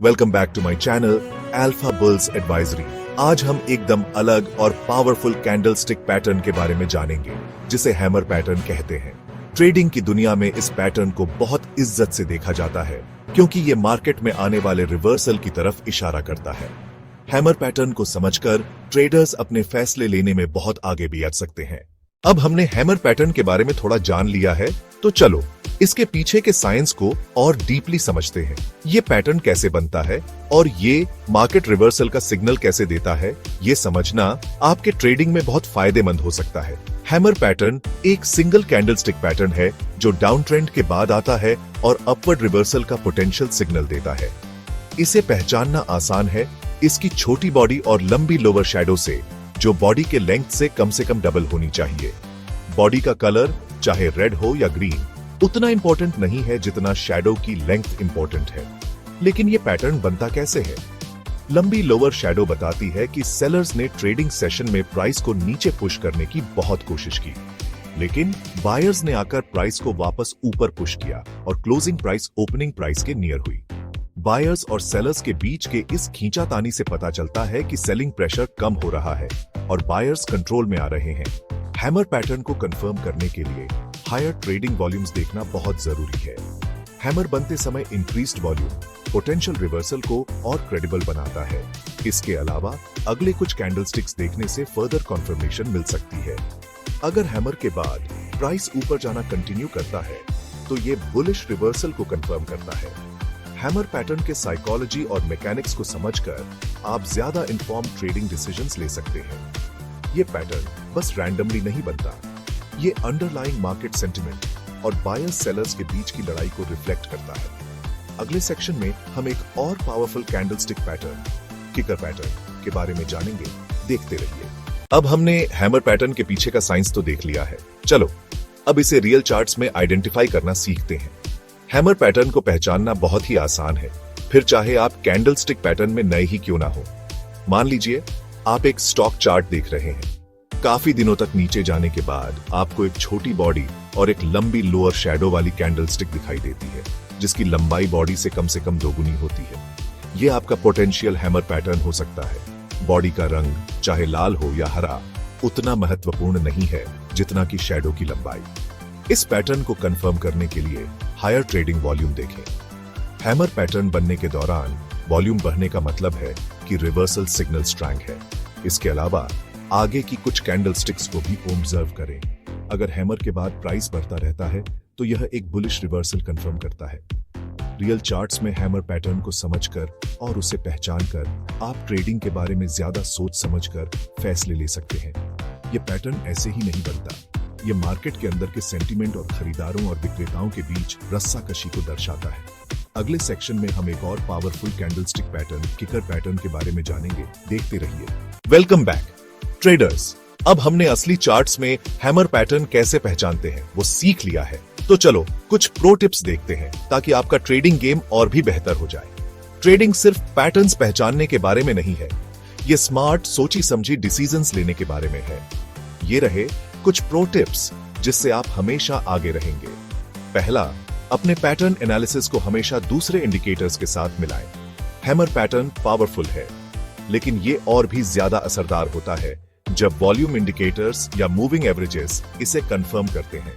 Welcome back to my channel Alpha Bulls Advisory. आज हम एकदम अलग और पावरफुल कैंडलस्टिक पैटर्न के बारे में जानेंगे जिसे हैमर पैटर्न कहते हैं। ट्रेडिंग की दुनिया में इस पैटर्न को बहुत इज्जत से देखा जाता है क्योंकि ये मार्केट में आने वाले रिवर्सल की तरफ इशारा करता है। हैमर पैटर्न को समझकर ट्रेडर्स अपने फैसले लेने में बहुत आगे भी आ सकते हैं। अब हमने हैमर पैटर्न के बारे में थोड़ा जान लिया है, तो चलो इसके पीछे के साइंस को और डीपली समझते हैं। ये पैटर्न कैसे बनता है और ये मार्केट रिवर्सल का सिग्नल कैसे देता है, ये समझना आपके ट्रेडिंग में बहुत फायदेमंद हो सकता है। हैमर पैटर्न एक सिंगल कैंडलस्टिक पैटर्न है जो डाउन ट्रेंड के बाद आता है और अपवर्ड रिवर्सल का पोटेंशियल सिग्नल देता है। इसे पहचानना आसान है इसकी छोटी बॉडी और लंबी लोअर शैडो से, जो बॉडी के लेंथ से कम डबल होनी चाहिए। बॉडी का कलर चाहे रेड हो या ग्रीन उतना इंपॉर्टेंट नहीं है जितना शैडो की लेंथ इंपॉर्टेंट है। लेकिन ये पैटर्न बनता कैसे है? लंबी लोअर शैडो बताती है कि सेलर्स ने ट्रेडिंग सेशन में प्राइस को नीचे पुश करने की बहुत कोशिश की, लेकिन बायर्स ने आकर प्राइस को वापस ऊपर पुश किया और क्लोजिंग प्राइस ओपनिंग प्राइस के नियर हुई। बायर्स और सेलर्स के बीच के इस खींचातानी से पता चलता है कि सेलिंग प्रेशर कम हो रहा है और बायर्स कंट्रोल में आ रहे हैं। हैमर पैटर्न को कंफर्म करने के लिए हायर ट्रेडिंग वॉल्यूम्स देखना बहुत जरूरी है। हैमर बनते समय इंक्रीज्ड वॉल्यूम पोटेंशियल रिवर्सल को और क्रेडिबल बनाता है। इसके अलावा अगले कुछ कैंडलस्टिक्स देखने से फर्दर कंफर्मेशन मिल सकती है। अगर हैमर के बाद प्राइस ऊपर जाना कंटिन्यू करता है तो ये बुलिश रिवर्सल को कंफर्म करता है। हैमर पैटर्न के साइकोलॉजी और मैकेनिक्स को समझकर आप ज्यादा इन्फॉर्म ट्रेडिंग डिसीजंस ले सकते हैं। ये पैटर्न बस रैंडमली नहीं बनता, ये अंडरलाइंग मार्केट सेंटिमेंट और बायर्स सेलर्स के बीच की लड़ाई को रिफ्लेक्ट करता है। अगले सेक्शन में हम एक और powerful candlestick pattern, kicker pattern के बारे में जानेंगे। देखते रहिए। अब हमने हैमर पैटर्न के पीछे का साइंस तो देख लिया है, चलो अब इसे रियल चार्ट्स में आइडेंटिफाई करना सीखते हैं। हैमर पैटर्न को पहचानना बहुत ही आसान है, फिर चाहे आप कैंडलस्टिक पैटर्न में नए ही क्यों ना हो। मान लीजिए आप एक स्टॉक चार्ट देख रहे हैं। काफी दिनों तक नीचे जाने के बाद आपको एक छोटी बॉडी और एक लंबी लोअर शैडो वाली कैंडलस्टिक दिखाई देती है, जिसकी लंबाई बॉडी से कम दोगुनी होती है। यह आपका पोटेंशियल हैमर पैटर्न हो सकता है। बॉडी का रंग चाहे लाल हो या हरा उतना महत्वपूर्ण नहीं है जितना कि शैडो की लंबाई। इस पैटर्न को कंफर्म करने के लिए हायर ट्रेडिंग वॉल्यूम देखें। हैमर पैटर्न बनने के दौरान वॉल्यूम बढ़ने का मतलब है कि रिवर्सल सिग्नल स्ट्रॉन्ग है। इसके अलावा आगे की कुछ कैंडलस्टिक्स को भी ऑब्जर्व करें। अगर हैमर के बाद प्राइस बढ़ता रहता है तो यह एक बुलिश रिवर्सल कंफर्म करता है। रियल चार्ट्स में हैमर पैटर्न को समझकर और उसे पहचानकर आप ट्रेडिंग के बारे में ज्यादा सोच समझकर फैसले ले सकते हैं। यह पैटर्न ऐसे ही नहीं बनता, ये मार्केट के अंदर के सेंटीमेंट और खरीदारों और विक्रेताओं के बीच रस्साकशी को दर्शाता है। अगले सेक्शन में हम एक और powerful candlestick pattern, kicker pattern के बारे में जानेंगे। देखते रहिए। Welcome back traders. अब हमने असली चार्ट्स में हैमर पैटर्न कैसे पहचानते हैं वो सीख लिया है, तो चलो कुछ प्रो टिप्स देखते हैं ताकि आपका ट्रेडिंग गेम और भी बेहतर हो जाए। ट्रेडिंग सिर्फ पैटर्न्स पहचानने के बारे में नहीं है, ये स्मार्ट सोची समझी डिसीजंस लेने के बारे में है। ये रहे कुछ प्रो टिप्स जिससे आप हमेशा आगे रहेंगे। पहला, अपने पैटर्न एनालिसिस को हमेशा दूसरे इंडिकेटर्स के साथ मिलाएं। हैमर पैटर्न पावरफुल है, लेकिन ये और भी ज्यादा असरदार होता है जब वॉल्यूम इंडिकेटर्स या मूविंग एवरेजेस इसे कंफर्म करते हैं।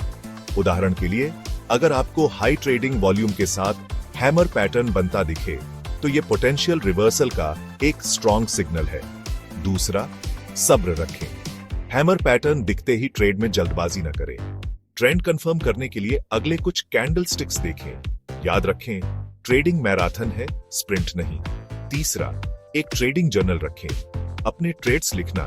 उदाहरण के लिए, अगर आपको हाई ट्रेडिंग वॉल्यूम के साथ हैमर पैटर्न बनता दिखे तो ये पोटेंशियल रिवर्सल का एक स्ट्रॉन्ग सिग्नल है। दूसरा, सब्र रखें। हैमर पैटर्न दिखते ही ट्रेड में जल्दबाजी न करें। ट्रेंड कंफर्म करने के लिए अगले कुछ कैंडलस्टिक्स देखें। याद रखें, ट्रेडिंग मैराथन है, स्प्रिंट नहीं। तीसरा, एक ट्रेडिंग जर्नल रखें। अपने ट्रेड्स लिखना,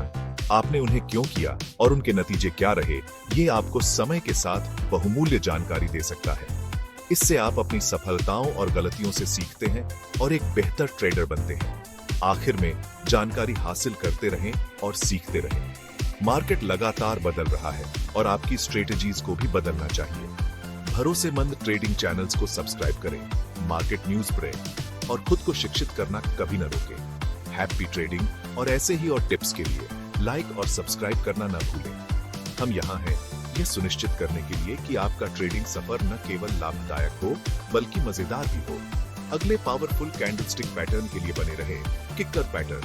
आपने उन्हें क्यों किया और उनके नतीजे क्या रहे, ये आपको समय के साथ बहुमूल्य जानकारी दे सकता है। इससे आप अपनी सफलताओं और गलतियों से सीखते हैं और एक बेहतर ट्रेडर बनते हैं। आखिर में जानकारी हासिल करते रहें और सीखते रहें। मार्केट लगातार बदल रहा है और आपकी स्ट्रेटेजीज को भी बदलना चाहिए। भरोसेमंद ट्रेडिंग चैनल्स को सब्सक्राइब करें, मार्केट न्यूज पढ़ें और खुद को शिक्षित करना कभी न रोकें। हैप्पी ट्रेडिंग और ऐसे ही और टिप्स के लिए लाइक और सब्सक्राइब करना न भूलें। हम यहाँ हैं यह सुनिश्चित करने के लिए कि आपका ट्रेडिंग सफर न केवल लाभदायक हो बल्कि मजेदार भी हो। अगले पावरफुल कैंडलस्टिक पैटर्न के लिए बने रहे किकर पैटर्न।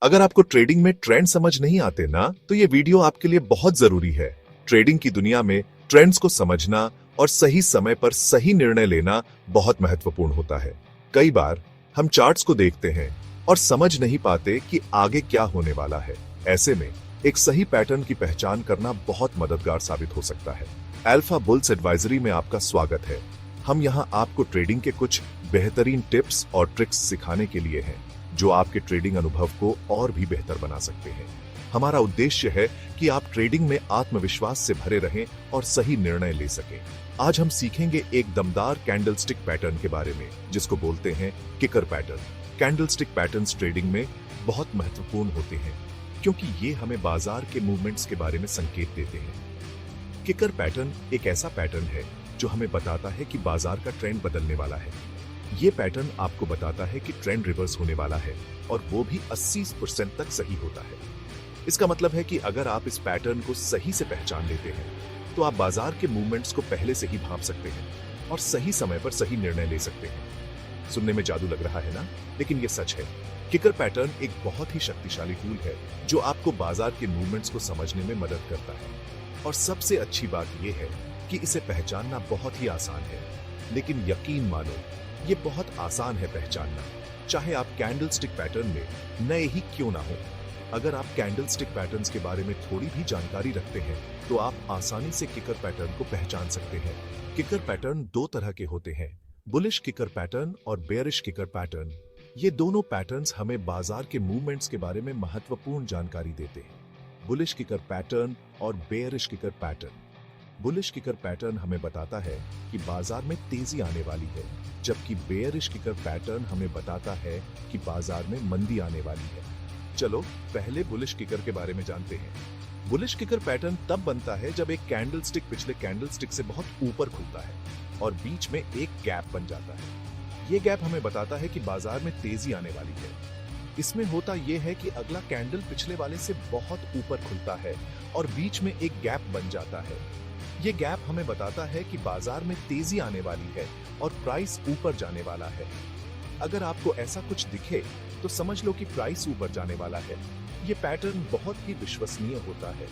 अगर आपको ट्रेडिंग में ट्रेंड समझ नहीं आते ना, तो ये वीडियो आपके लिए बहुत जरूरी है। ट्रेडिंग की दुनिया में ट्रेंड्स को समझना और सही समय पर सही निर्णय लेना बहुत महत्वपूर्ण होता है। कई बार हम चार्ट्स को देखते हैं और समझ नहीं पाते कि आगे क्या होने वाला है। ऐसे में एक सही पैटर्न की पहचान करना बहुत मददगार साबित हो सकता है। अल्फा बुल्स एडवाइजरी में आपका स्वागत है। हम यहां आपको ट्रेडिंग के कुछ बेहतरीन टिप्स और ट्रिक्स सिखाने के लिए हैं, जो आपके ट्रेडिंग अनुभव को और भी बेहतर बना सकते हैं। हमारा उद्देश्य है कि आप ट्रेडिंग में आत्मविश्वास से भरे रहें और सही निर्णय ले सकें। आज हम सीखेंगे एक दमदार कैंडलस्टिक पैटर्न के बारे में, जिसको बोलते हैं kicker pattern. Candlestick patterns trading में बहुत महत्वपूर्ण होते हैं, क्योंकि ये हमें बाजार के मूवमेंट्स के बारे में संकेत देते हैं। किकर पैटर्न एक ऐसा पैटर्न है जो हमें बताता है कि बाजार का ट्रेंड बदलने वाला है। ये पैटर्न आपको बताता है कि ट्रेंड रिवर्स होने वाला है, और वो भी 80% तक सही होता है। इसका मतलब है कि अगर आप इस पैटर्न को सही से पहचान लेते हैं, तो आप बाजार के मूवमेंट्स को पहले से ही भांप सकते हैं और सही समय पर सही निर्णय ले सकते हैं। सुनने में जादू लग रहा है ना, लेकिन ये सच है। किकर पैटर्न एक बहुत ही शक्तिशाली टूल है जो आपको बाजार के मूवमेंट्स को समझने में मदद करता है। और सबसे अच्छी बात यह है कि इसे पहचानना बहुत ही आसान है। लेकिन यकीन मानो, ये बहुत आसान है पहचानना, चाहे आप कैंडलस्टिक पैटर्न में नए ही क्यों ना हो। अगर आप कैंडलस्टिक पैटर्न्स के बारे में थोड़ी भी जानकारी रखते हैं, तो आप आसानी से किकर पैटर्न को पहचान सकते हैं। किकर पैटर्न दो तरह के होते हैं, बुलिश किकर पैटर्न और बेयरिश किकर पैटर्न। ये दोनों पैटर्न्स हमें बाजार के मूवमेंट्स के बारे में महत्वपूर्ण जानकारी देते हैं। बुलिश किकर पैटर्न और bearish kicker pattern. Bullish kicker pattern हमें बताता है कि बाजार में तेजी आने वाली है, जबकि बेयरिश किकर पैटर्न हमें बताता है कि बाजार में मंदी आने वाली है। चलो पहले बुलिश किकर के बारे में जानते हैं। बुलिश किकर पैटर्न तब बनता है जब एक कैंडलस्टिक पिछले कैंडलस्टिक से बहुत ऊपर खुलता है और बीच में एक गैप बन जाता है। ये गैप हमें बताता है कि बाजार में तेजी आने वाली है। इसमें होता यह है कि अगला कैंडल पिछले वाले से बहुत ऊपर खुलता है और बीच में एक गैप बन जाता है। ये गैप हमें बताता है कि बाजार में तेजी आने वाली है और प्राइस ऊपर जाने वाला है। अगर आपको ऐसा कुछ दिखे, तो समझ लो कि प्राइस ऊपर जाने वाला है। ये पैटर्न बहुत ही विश्वसनीय होता है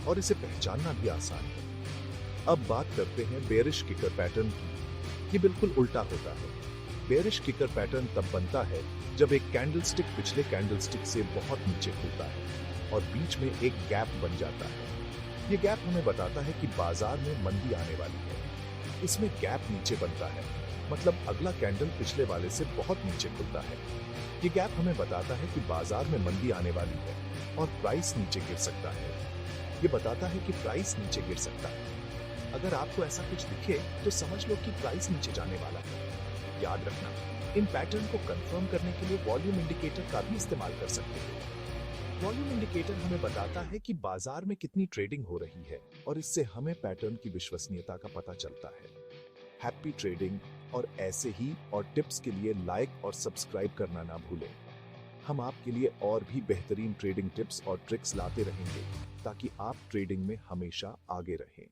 और इसे पहचानना भी आसान है। अब बात करते हैं बेयरिश किकर पैटर्न की। ये बिल्कुल उल्टा होता है। बेयरिश किकर पैटर्न तब बनता है जब एक कैंडलस्टिक पिछले कैंडलस्टिक से बहुत नीचे खुलता है और बीच में एक गैप बन जाता है। ये गैप हमें बताता है कि बाजार में मंदी आने वाली है। इसमें गैप नीचे बनता है, मतलब अगला कैंडल पिछले वाले से बहुत नीचे खुलता है। ये गैप हमें बताता है कि बाजार में मंदी आने वाली है और प्राइस नीचे गिर सकता है। ये बताता है कि प्राइस नीचे गिर सकता है। अगर आपको ऐसा कुछ दिखे, तो समझ लो कि प्राइस नीचे जाने वाला है। याद रखना, इन पैटर्न को कंफर्म करने के लिए वॉल्यूम इंडिकेटर का भी इस्तेमाल कर सकते हैं। वॉल्यूम इंडिकेटर हमें बताता है कि बाजार में कितनी ट्रेडिंग हो रही है, और इससे हमें पैटर्न की विश्वसनीयता का पता चलता है। हैप्पी ट्रेडिंग, और ऐसे ही और टिप्स के लिए लाइक और सब्सक्राइब करना ना भूलें। हम आपके लिए और भी बेहतरीन ट्रेडिंग टिप्स और ट्रिक्स लाते रहेंगे, ताकि आप ट्रेडिंग में हमेशा आगे रहें।